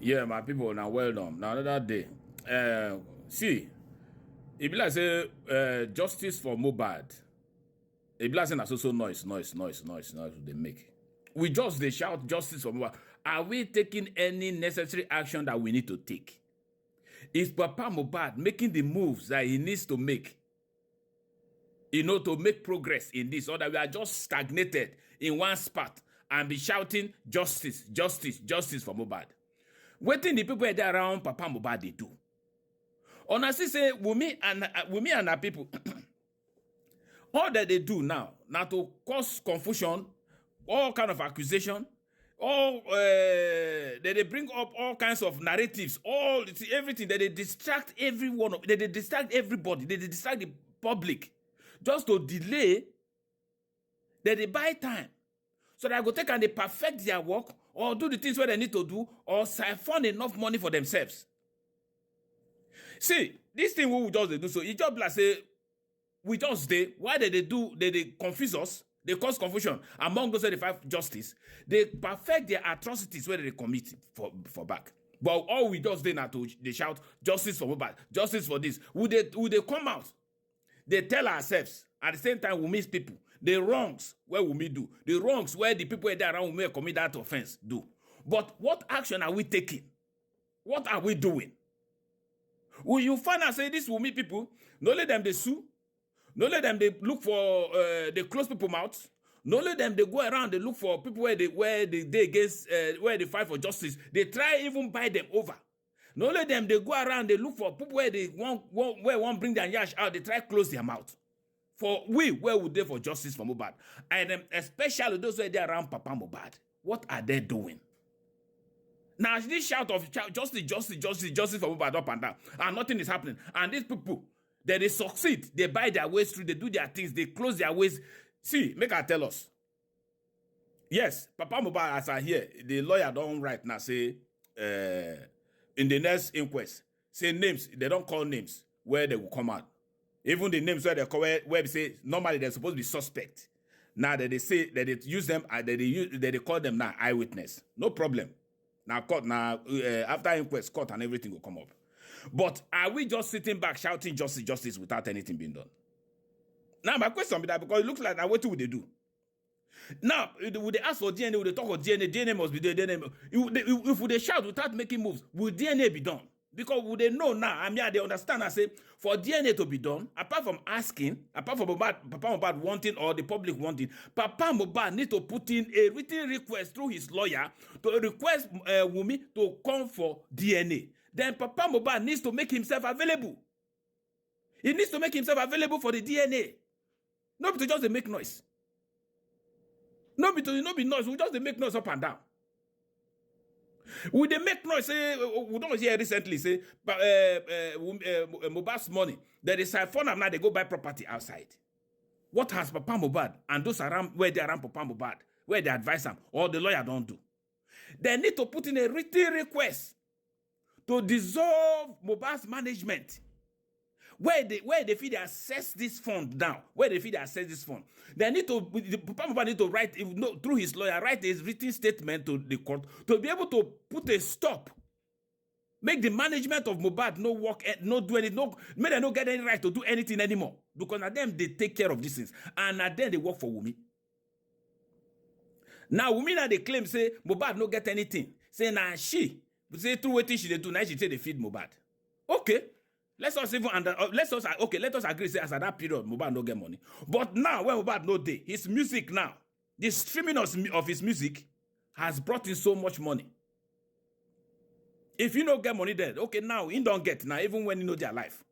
Yeah, my people, now well done. Now another day. See, it be like say justice for Mohbad. It be like say na so noise they make. We just they shout justice for Mohbad. Are we taking any necessary action that we need to take? Is Papa Mohbad making the moves that he needs to make? To make progress in this, or that we are just stagnated in one spot and be shouting justice for Mohbad. Wetin the people there around Papa Mohbad they do? Honestly say, Wunmi and her people, all that they do now to cause confusion, all kind of accusation, they bring up all kinds of narratives, everything that they distract everyone, they distract everybody, they distract the public, just to delay, that they buy time. So that I go take and they perfect their work, or do the things where they need to do, or siphon enough money for themselves. See, this thing we just do, so it just like say, we just stay. Why did they do? They confuse us. They cause confusion among those 35 justice. They perfect their atrocities where they commit for back. But all we just do now they shout justice for Mohbad, justice for this. Would they come out? They tell ourselves at the same time we miss people. The wrongs where we do, the wrongs where the people there around we commit that offense do. But what action are we taking? What are we doing? Will you find out say this will meet people? No let them they sue. No let them they look for they close people mouths. No let them they go around they look for people where they against where they fight for justice. They try even buy them over. No let them they go around they look for people where they won't bring their yash out. They try close their mouth. For where would they for justice for Mohbad? And especially those where they around Papa Mohbad. What are they doing? Now this shout of justice for Mohbad up and down, and nothing is happening. And these people, they succeed. They buy their ways through. They do their things. They close their ways. See, make her tell us. Yes, Papa Mohbad, as I hear, the lawyer don't write now say in the next inquest, say names. They don't call names where they will come out. Even the names where they call where they say normally they're supposed to be suspect. Now that they say that they use them, that they call them now eyewitness. No problem. Now court after inquest, court and everything will come up. But are we just sitting back shouting justice without anything being done? Now my question be that because it looks like now what would they do? Now would they ask for DNA? Would they talk about DNA? DNA must be there. DNA. If they shout without making moves, will DNA be done? Because would they know now? I mean, they understand. I say for DNA to be done, apart from asking, apart from Papa Mohbad wanting or the public wanting, Papa Mohbad need to put in a written request through his lawyer to request Wunmi to come for DNA. Then Papa Mohbad needs to make himself available. He needs to make himself available for the DNA. Not to just make noise. Not be noise. We just make noise up and down. Would they make noise? Say we don't hear recently say Mohbad's money. There is siphon and now they go buy property outside. What has Papa Mohbad and those around where they around Papa Mohbad, where they advise him or the lawyer don't do? They need to put in a written request to dissolve Mohbad's management. Where they feel they assess this fund now, where they feel they assess this fund, they need to, Papa Mohbad need to write, through his lawyer, write a written statement to the court to be able to put a stop, make the management of Mohbad no work, no do anything, may they not get any right to do anything anymore, because at them they take care of these things, and at them they work for Wunmi. Now Wunmi now they claim say Mohbad no get anything, say now she say through what she they do, now she say they feed Mohbad. Okay. Let us agree say as at that period Mohbad no get money. But now when Mohbad no day, his music now, the streaming of his music has brought in so much money. If you don't get money then, okay, now he don't get now, even when you know their life.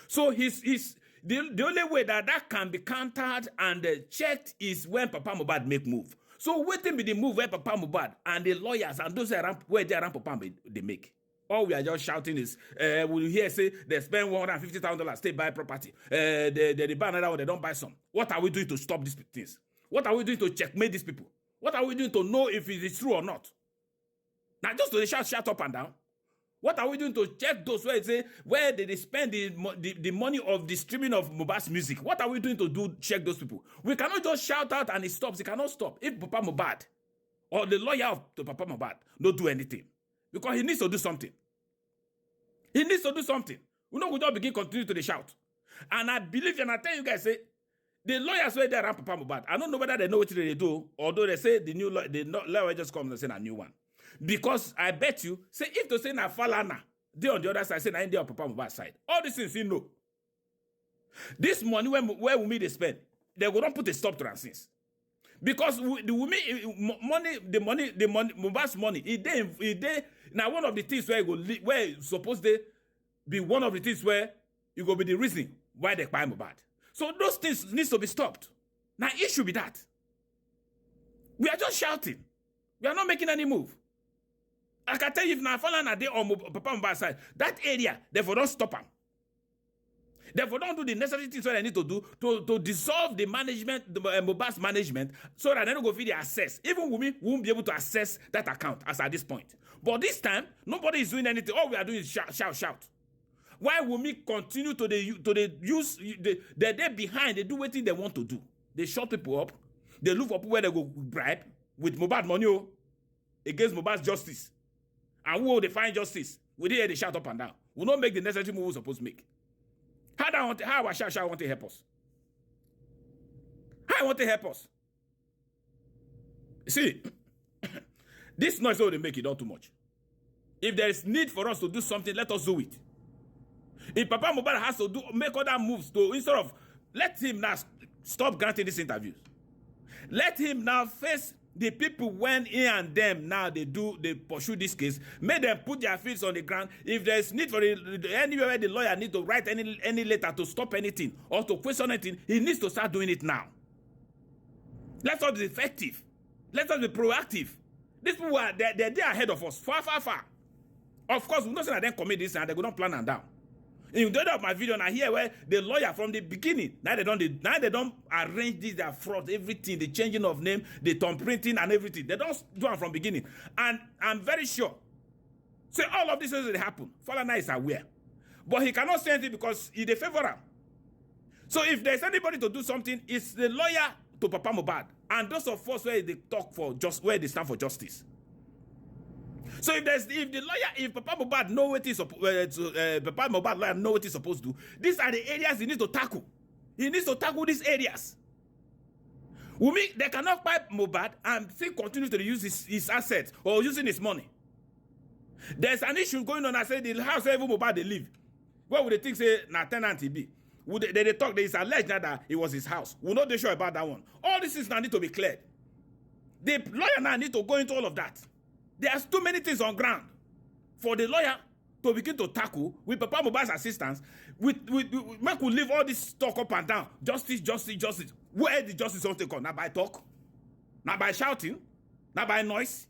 So the only way that can be countered and checked is when Papa Mohbad make move. So waiting be the move where Papa Mohbad and the lawyers and those around where they around Papa they make. All we are just shouting is, we hear say they spend $150,000 stay buy property. They buy another one, they don't buy some. What are we doing to stop these things? What are we doing to checkmate these people? What are we doing to know if it is true or not? Now just to shout up and down. What are we doing to check those where they spend the money of the streaming of Mohbad's music? What are we doing to check those people? We cannot just shout out and it stops. It cannot stop. If Papa Mohbad or the lawyer of Papa Mohbad don't do anything. because he needs to do something. He needs to do something. We know we don't begin continue to shout. And I believe, and I tell you guys, say, the lawyers were there around Papa Mohbad. I don't know whether they know what they do, although they say the new lawyer just comes and say a new one. Because I bet you, say if to say na Falana, they on the other side, say na India on Papa Mohbad's side. All these things you know. This money where we they spend, they will not put a stop to things. Because the money, Mohbad's money, it now one of the things where it's supposed to be one of the things where it will be the reason why they buy Mohbad. So those things needs to be stopped. Now it should be that. We are just shouting. We are not making any move. I can tell you if now Falana are there on Papa Mohbad's side, that area, therefore don't stop them. Therefore, don't do the necessary things what I need to do to dissolve the management, the Mohbad's management, so that they don't go feed the access. Even Wunmi won't be able to access that account as at this point. But this time, nobody is doing anything. All we are doing is shout. Why Wunmi continue to use they're there behind, they do what they want to do. They shut people up, they look for people where they go bribe with Mohbad money against Mohbad's justice. And who will they find justice? We did hear they shout up and down. We don't make the necessary move we're supposed to make. How our shout want to help us? How I want to help us? See, this noise will make it all too much. If there is need for us to do something, let us do it. If Papa Mohbad has to make other moves to instead of let him now stop granting these interviews. Let him now face the people when he and them now they pursue this case. Make them put their feet on the ground. If there is need for anywhere where the lawyer need to write any letter to stop anything or to question anything, he needs to start doing it now. Let us be effective. Let us be proactive. These people are they're ahead of us, far. Of course, we know that they commit this and they go not plan and down. In the end of my video, I hear where the lawyer from the beginning, now they don't arrange this, their fraud, everything, the changing of name, the thumb printing and everything. They don't do it from beginning. And I'm very sure. So all of this things will happen. Falana is aware. But he cannot say anything because he's the favorer. So if there's anybody to do something, it's the lawyer to Papa Mohbad. And those of us where they talk for where they stand for justice. So if Papa Mohbad know what he's Papa Mohbad lawyer know what he's supposed to do, these are the areas he needs to tackle. He needs to tackle these areas. Wunmi, they cannot buy Mohbad and still continue to use his assets or using his money. There's an issue going on. I said the house where Mohbad they live. What would they think say na tenant he be? Would they talk? There is alleged that it was his house. We're not sure about that one. All this is now need to be cleared. The lawyer now need to go into all of that. There's too many things on ground for the lawyer to begin to tackle with Papa Mohbad's assistance. Make we leave all this talk up and down. Justice. Where the justice want to come? Not by talk, not by shouting, not by noise.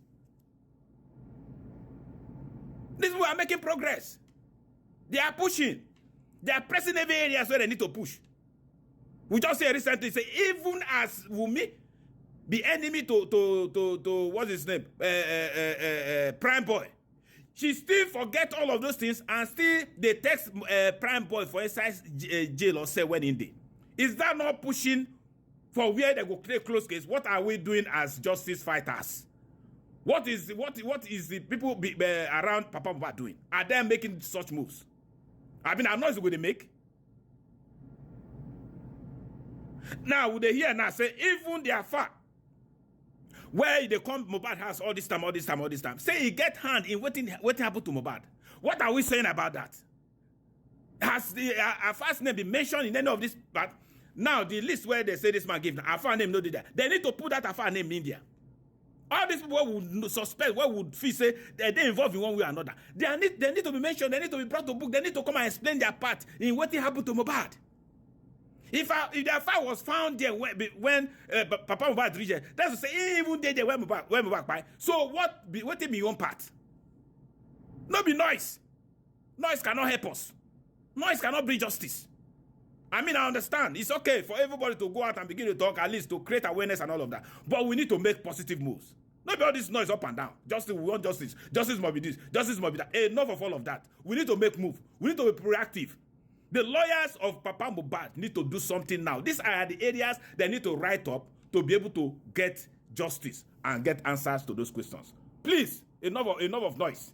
These people are making progress. They are pushing. They are pressing every areas where they need to push. We just say recently, say even as Wunmi, the enemy to what's his name? Prime Boy. She still forget all of those things and still they text Prime Boy for inside jail or say when in day. Is that not pushing for where they go play close case? What are we doing as justice fighters? What is the people around Papa Mohbad doing? Are they making such moves? I mean, I'm not going to make. Now, would they hear now say even their far where they come Mohbad has all this time. Say he get hand in what happened to Mohbad. What are we saying about that? Has our first name been mentioned in any of this? But now the list where they say this man gave our first name no did that. They need to put that our first name in there. All these people would suspect, would feel say they're involved in one way or another. They need to be mentioned. They need to be brought to book. They need to come and explain their part in what happened to Mohbad. If their file was found there when Papa Mohbad reached, that's to say even there where Mohbad by. So what be your own part? No be noise. Noise cannot help us. Noise cannot bring justice. I mean, I understand. It's okay for everybody to go out and begin to talk, at least to create awareness and all of that. But we need to make positive moves. Not all this noise up and down. Justice, we want justice. Justice must be this. Justice must be that. Enough of all of that. We need to make move. We need to be proactive. The lawyers of Papa Mohbad need to do something now. These are the areas they need to write up to be able to get justice and get answers to those questions. Please, enough of noise.